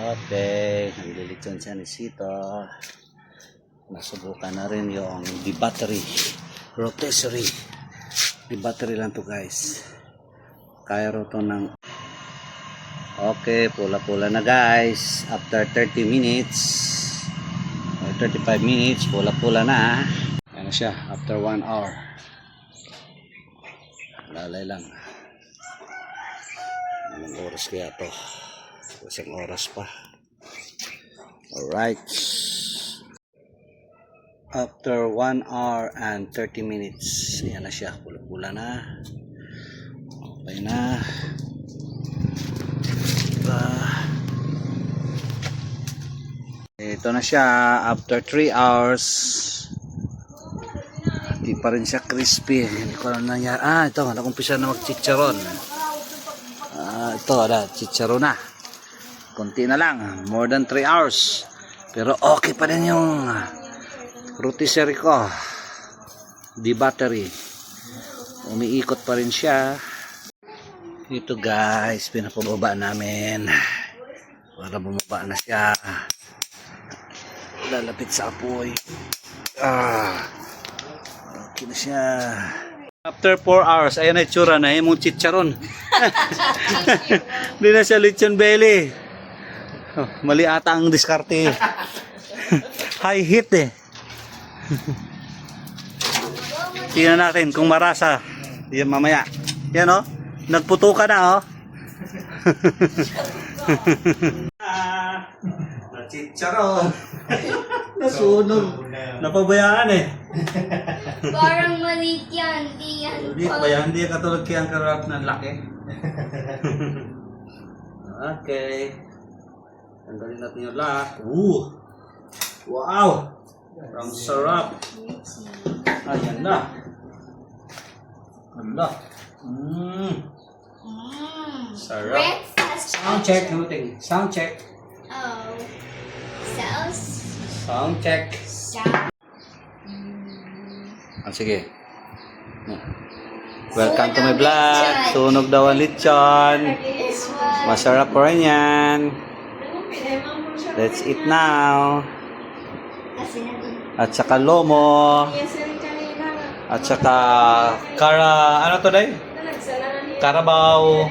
Okay, naglilitsyon siya ni Sito. Nasubukan na rin yung di-battery rotisserie. Di-battery lang to guys. Kaya ro to ng... Okay, pula-pula na guys. After 30 minutes or 35 minutes, pula-pula na. Ayan na siya, after 1 hour. Lalay lang. Anong oras kaya to? Isang oras pa. Alright. After 1 hour and 30 minutes, ayan na siya, pula-pula na. Okay na. Ito na siya, after 3 hours. Hindi pa rin siya crispy. Hindi ko alam nangyari. Ito, nakumpisa na mag-chicharon. Ito, chicharon na. Konti na lang, more than 3 hours. Pero okay pa rin yung rotisserie ko. Di battery. Umiikot pa rin siya. Ito guys, pinapababa namin. Para bumaba na siya. Lalapit sa apoy. Okay na siya. After 4 hours, ayan na itsura na yung chicharon. Hindi na siya lechon belly. Mali ata ang diskarte. High heat eh. Tingnan natin kung marasa. Yan mamaya. Yan oh. Nagputukan na oh. Chicharon. Nasunog. Napabayaan eh. Parang maliit yan. Hindi yan. Hindi ba yan? Hindi katulad kaya ang karap ng laki. Okay. Tanggalin natin yung lock. Wow! Ang sarap. Ayan na. Ala. Sarap. Breakfast. Sound check. Sound check. Oh. Sauce. Sound check. Sige. Welcome to my vlog. Sunog daw ang lechon. Masarap po rin yan. Let's eat now. At saka lomo. At saka ano to day? Carabao.